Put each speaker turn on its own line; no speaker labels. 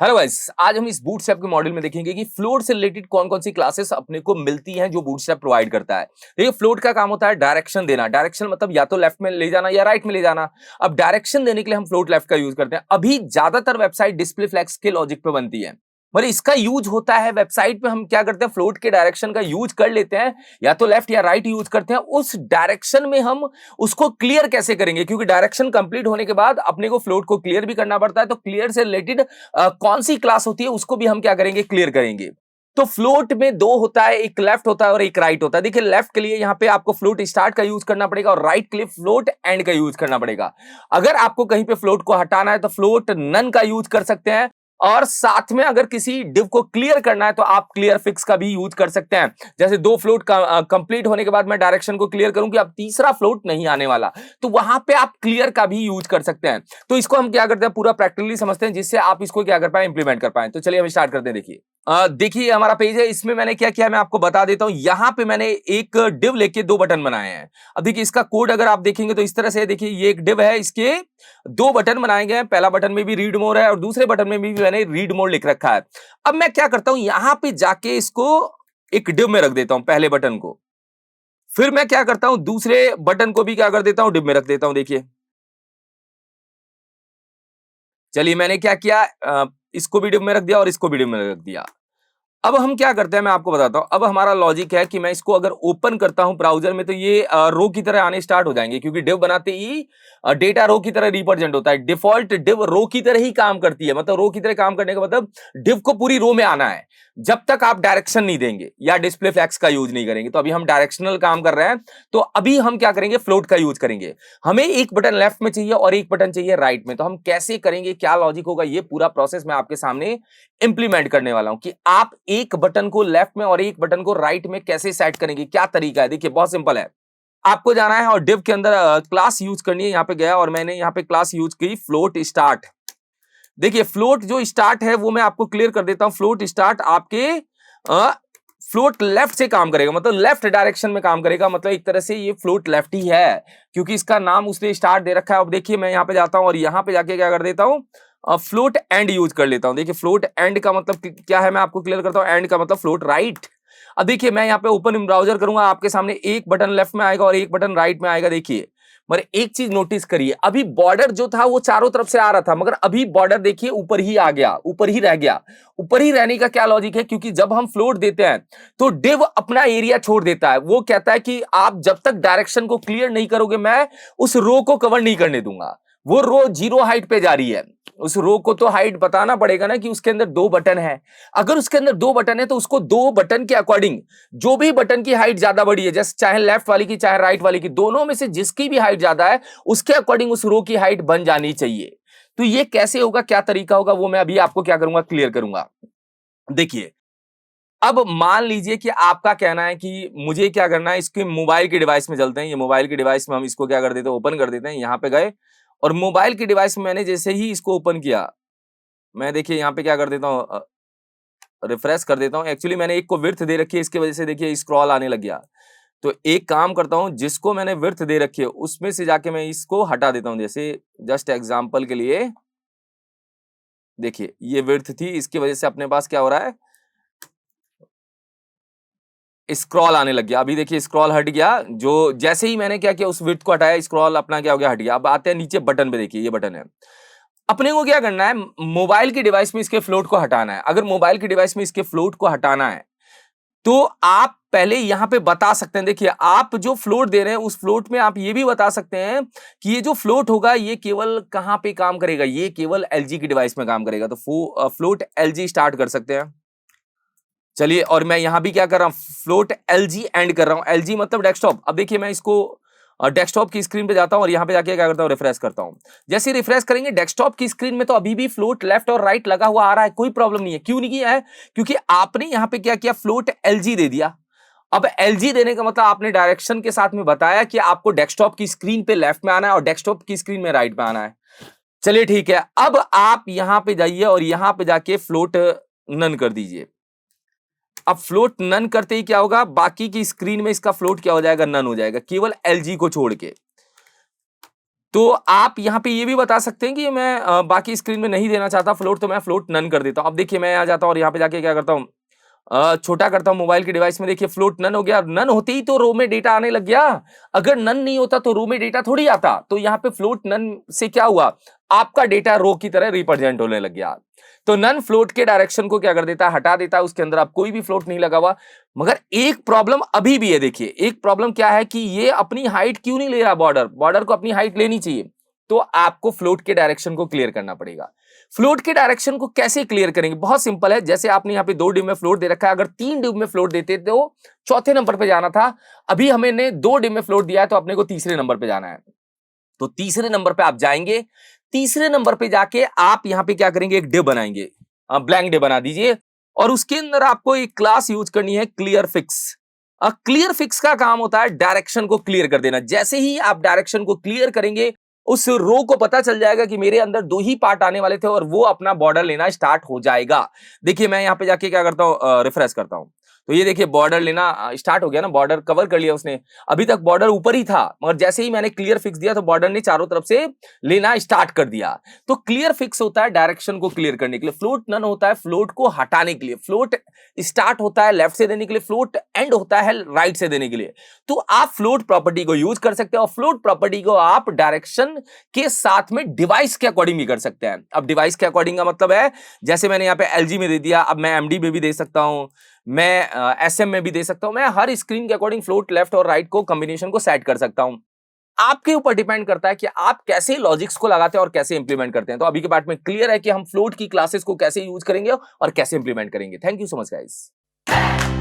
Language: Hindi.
हेलो गाइस, आज हम इस बूटस्ट्रैप के मॉड्यूल में देखेंगे कि फ्लोट से रिलेटेड कौन कौन सी क्लासेस अपने को मिलती हैं जो बूटस्ट्रैप प्रोवाइड करता है। देखिए, फ्लोट का काम होता है डायरेक्शन देना। डायरेक्शन मतलब या तो लेफ्ट में ले जाना या राइट में ले जाना। अब डायरेक्शन देने के लिए हम फ्लोट लेफ्ट का यूज करते हैं। अभी ज्यादातर वेबसाइट डिस्प्ले फ्लेक्स के लॉजिक पे बनती है, मतलब इसका यूज होता है वेबसाइट पे। हम क्या करते हैं, फ्लोट के डायरेक्शन का यूज कर लेते हैं, या तो लेफ्ट या राइट यूज करते हैं। उस डायरेक्शन में हम उसको क्लियर कैसे करेंगे, क्योंकि डायरेक्शन कंप्लीट होने के बाद अपने को फ्लोट को क्लियर भी करना पड़ता है। तो क्लियर से रिलेटेड कौन सी क्लास होती है उसको भी हम क्या करेंगे, क्लियर करेंगे। तो फ्लोट में दो होता है, एक लेफ्ट होता है और एक राइट होता है। देखिए, लेफ्ट के लिए यहां पे आपको फ्लोट स्टार्ट का यूज करना पड़ेगा और राइट के लिए फ्लोट एंड का यूज करना पड़ेगा। अगर आपको कहीं पे फ्लोट को हटाना है तो फ्लोट नन का यूज कर सकते हैं, और साथ में अगर किसी डिव को क्लियर करना है तो आप क्लियर फिक्स का भी यूज कर सकते हैं। जैसे दो फ्लोट कंप्लीट होने के बाद मैं डायरेक्शन को क्लियर करूं कि अब तीसरा फ्लोट नहीं आने वाला, तो वहां पे आप क्लियर का भी यूज कर सकते हैं। तो इसको हम क्या करते हैं, पूरा प्रैक्टिकली समझते हैं, जिससे आप इसको क्या कर पाए, इंप्लीमेंट कर पाए। तो चलिए हम स्टार्ट करते हैं। देखिए, देखिए हमारा पेज है, इसमें मैंने क्या किया मैं आपको बता देता हूं। यहां पे मैंने एक डिव लेके दो बटन बनाए हैं। अब देखिए, इसका कोड अगर आप देखेंगे तो इस तरह से, देखिए ये एक डिव है, इसके दो बटन बनाए गए हैं। पहला बटन में भी रीड मोर है और दूसरे बटन में भी मैंने रीड मोर लिख रखा है। अब मैं क्या करता हूं, यहां पे जाके इसको एक डिव में रख देता हूं, पहले बटन को। फिर मैं क्या करता हूं, दूसरे बटन को भी क्या कर देता हूं, डिव में रख देता हूं। देखिए, चलिए मैंने क्या किया, इसको भी डिव में रख दिया और इसको भी डिव में रख दिया। अब हम क्या करते हैं, मैं आपको बताता हूं। अब हमारा लॉजिक है कि मैं इसको अगर ओपन करता हूं ब्राउजर में तो ये रो की तरह आने स्टार्ट हो जाएंगे, क्योंकि डिव बनाते ही डेटा रो की तरह रिप्रेजेंट होता है। डिफॉल्ट डिव रो की तरह ही काम करती है, मतलब रो की तरह काम करने का मतलब डिव को पूरी रो में आना है, जब तक आप डायरेक्शन नहीं देंगे या डिस्प्ले फ्लैग्स का यूज नहीं करेंगे। तो अभी हम डायरेक्शनल काम कर रहे हैं, तो अभी हम क्या करेंगे, फ्लोट का यूज करेंगे। हमें एक बटन लेफ्ट में चाहिए और एक बटन चाहिए राइट में। तो हम कैसे करेंगे, क्या लॉजिक होगा, ये पूरा प्रोसेस मैं आपके सामने इंप्लीमेंट करने वाला हूं कि आप एक बटन को लेफ्ट में और एक बटन को राइट में कैसे सेट करेंगे, क्या तरीका है। देखिए, बहुत सिंपल है। आपको जाना है और डिव के अंदर क्लास यूज करनी है। यहां पे गया और मैंने यहां पे क्लास यूज की फ्लोट स्टार्ट। देखिए, फ्लोट जो स्टार्ट है वो मैं आपको क्लियर कर देता हूं। फ्लोट स्टार्ट आपके फ्लोट लेफ्ट से काम करेगा, मतलब लेफ्ट डायरेक्शन में काम करेगा। मतलब एक तरह से ये फ्लोट लेफ्ट ही है, क्योंकि इसका नाम उसने स्टार्ट दे रखा है। अब देखिए, मैं यहां पे जाता हूं और यहां पे जाके क्या कर देता हूं, फ्लोट एंड यूज कर लेता हूं। देखिए, फ्लोट एंड का मतलब क्या है, मैं आपको क्लियर करता हूं। एंड का मतलब फ्लोट राइट। अब देखिए, मैं यहाँ पे ओपन इन ब्राउजर करूंगा, आपके सामने एक बटन लेफ्ट में आएगा और एक बटन राइट में आएगा। देखिए, मगर एक चीज नोटिस करिए, अभी बॉर्डर जो था वो चारों तरफ से आ रहा था, मगर अभी बॉर्डर देखिए ऊपर ही आ गया, ऊपर ही रह गया। ऊपर ही रहने का क्या लॉजिक है, क्योंकि जब हम फ्लोट देते हैं तो डिव अपना एरिया छोड़ देता है। वो कहता है कि आप जब तक डायरेक्शन को क्लियर नहीं करोगे, मैं उस रो को कवर नहीं करने दूंगा। वो रो जीरो हाइट पे जा रही है, उस रो को तो हाइट बताना पड़ेगा ना कि उसके अंदर दो बटन है। अगर उसके अंदर दो बटन है तो उसको दो बटन के अकॉर्डिंग, जो भी बटन की हाइट ज्यादा बड़ी है, जैसे चाहे लेफ्ट वाली की चाहे राइट वाली की, दोनों में से जिसकी भी हाइट ज्यादा है उसके अकॉर्डिंग उस रो की हाइट बन जानी चाहिए। तो ये कैसे होगा, क्या तरीका होगा, वो मैं अभी आपको क्या करूंगा, क्लियर करूंगा। देखिए, अब मान लीजिए कि आपका कहना है कि मुझे क्या करना है, इसके मोबाइल के डिवाइस में चलते हैं। ये मोबाइल के डिवाइस में हम इसको क्या कर देते हैं, ओपन कर देते हैं। यहां पे गए और मोबाइल के डिवाइस में मैंने जैसे ही इसको ओपन किया, मैं देखिए यहां पे क्या कर देता हूं, रिफ्रेश कर देता हूं। एक्चुअली मैंने एक को विड्थ दे रखी है, इसकी वजह से देखिए स्क्रॉल आने लग गया। तो एक काम करता हूं, जिसको मैंने विड्थ दे रखी है उसमें से जाके मैं इसको हटा देता हूं। जैसे जस्ट एग्जांपल के लिए देखिए, ये विड्थ थी, इसकी वजह से अपने पास क्या हो रहा है, स्क्रॉल आने लग गया। अभी देखिए स्क्रॉल हट गया। जो जैसे ही मैंने क्या किया, उस विड्थ को हटाया, स्क्रॉल अपना क्या हो गया, हट गया। अब आते हैं नीचे बटन पे। देखिए, ये बटन है। अपने को क्या करना है, मोबाइल की डिवाइस में इसके फ्लोट को हटाना है। अगर मोबाइल की डिवाइस में इसके फ्लोट को हटाना है तो आप पहले यहां पे बता सकते हैं। देखिए, आप जो फ्लोट दे रहे हैं उस फ्लोट में आप ये भी बता सकते हैं कि ये जो फ्लोट होगा ये केवल कहां पे काम करेगा, ये केवल एलजी की डिवाइस में काम करेगा। तो फ्लोट एलजी स्टार्ट कर सकते हैं। चलिए, और मैं यहां भी क्या कर रहा हूं, फ्लोट एलजी एंड कर रहा हूं। एलजी मतलब डेस्कटॉप। अब देखिए, मैं इसको डेस्कटॉप की स्क्रीन पे जाता हूं और यहां पे जाके क्या करता हूं, रिफ्रेश करता हूं। जैसे रिफ्रेश करेंगे डेस्कटॉप की स्क्रीन में तो अभी भी फ्लोट लेफ्ट और राइट लगा हुआ आ रहा है, कोई प्रॉब्लम नहीं है। क्यों नहीं किया है, क्योंकि आपने यहां पे क्या किया, फ्लोट एलजी दे दिया। अब एलजी देने का मतलब आपने डायरेक्शन के साथ में बताया कि आपको डेस्कटॉप की स्क्रीन पे लेफ्ट में आना है और डेस्कटॉप की स्क्रीन में राइट में आना है। चलिए ठीक है, अब आप यहां पे जाइए और यहां पे जाके फ्लोट नन कर दीजिए। अब फ्लोट नन करते ही क्या होगा, बाकी की स्क्रीन में इसका फ्लोट क्या हो जाएगा, नन हो जाएगा, केवल एलजी को छोड़ के। तो आप यहाँ पे ये भी बता सकते हैं कि मैं बाकी स्क्रीन में नहीं देना चाहता फ्लोट, तो मैं फ्लोट नन कर देता हूँ। अब देखिए मैं आ जाता हूँ और यहाँ पे जाके क्या करता हूँ, छोटा करता हूँ मोबाइल के डिवाइस में, देखिए फ्लोट नन हो गया। नन होते ही तो रो में डेटा आने लग गया, अगर नन नहीं होता तो रो में डेटा थोड़ी आता। तो यहाँ पे फ्लोट नन से क्या हुआ, आपका डेटा रो की तरह रिप्रेजेंट होने लग गया। तो नन फ्लोट के डायरेक्शन को क्या कर देता है, हटा देता है, उसके अंदर आप कोई भी फ्लोट नहीं लगा हुआ। मगर एक प्रॉब्लम अभी भी है, देखिए एक प्रॉब्लम क्या है कि ये अपनी हाइट क्यों नहीं ले रहा, बॉर्डर को अपनी हाइट लेनी चाहिए। तो आपको फ्लोट के डायरेक्शन को क्लियर करना पड़ेगा। फ्लोट के डायरेक्शन को कैसे क्लियर करेंगे, बहुत सिंपल है। जैसे आपने यहाँ पे 2 डिब में फ्लोट दे रखा है, अगर 3 डिब में फ्लोट देते तो चौथे नंबर पे जाना था, अभी हमने 2 डिब में फ्लोट दिया है तो अपने को तीसरे नंबर पे जाना है। तो तीसरे नंबर पे आप जाएंगे, तीसरे नंबर पे जाके आप यहाँ पे क्या करेंगे, एक डिब बनाएंगे, ब्लैंक डिब बना दीजिए और उसके अंदर आपको एक क्लास यूज करनी है क्लियर फिक्स। क्लियर फिक्स का काम होता है डायरेक्शन को क्लियर कर देना। जैसे ही आप डायरेक्शन को क्लियर करेंगे, उस रो को पता चल जाएगा कि मेरे अंदर 2 ही पार्ट आने वाले थे और वो अपना बॉर्डर लेना स्टार्ट हो जाएगा। देखिए मैं यहाँ पे जाके क्या करता हूँ, रिफ्रेश करता हूँ, तो ये देखिए बॉर्डर लेना स्टार्ट हो गया ना, बॉर्डर कवर कर लिया उसने। अभी तक बॉर्डर ऊपर ही था, मगर जैसे ही मैंने क्लियर फिक्स दिया तो बॉर्डर ने चारों तरफ से लेना स्टार्ट कर दिया। तो क्लियर फिक्स होता है डायरेक्शन को क्लियर करने के लिए, फ्लोट नन होता है फ्लोट को हटाने के लिए, फ्लोट स्टार्ट होता है लेफ्ट से देने के लिए, फ्लोट एंड होता है राइट से देने के लिए। तो आप फ्लोट प्रॉपर्टी को यूज कर सकते हैं और फ्लोट प्रॉपर्टी को आप डायरेक्शन के साथ में डिवाइस के अकॉर्डिंग भी कर सकते हैं। अब डिवाइस के अकॉर्डिंग का मतलब है, जैसे मैंने यहाँ पे एलजी में दे दिया, अब मैं एमडी में भी दे सकता हूं, मैं एसएम में भी दे सकता हूं, मैं हर स्क्रीन के अकॉर्डिंग फ्लोट लेफ्ट और राइट को कॉम्बिनेशन को सेट कर सकता हूं। आपके ऊपर डिपेंड करता है कि आप कैसे लॉजिक्स को लगाते हैं और कैसे इंप्लीमेंट करते हैं। तो अभी के पार्ट में क्लियर है कि हम फ्लोट की क्लासेस को कैसे यूज करेंगे और कैसे इंप्लीमेंट करेंगे। Thank you so much guys.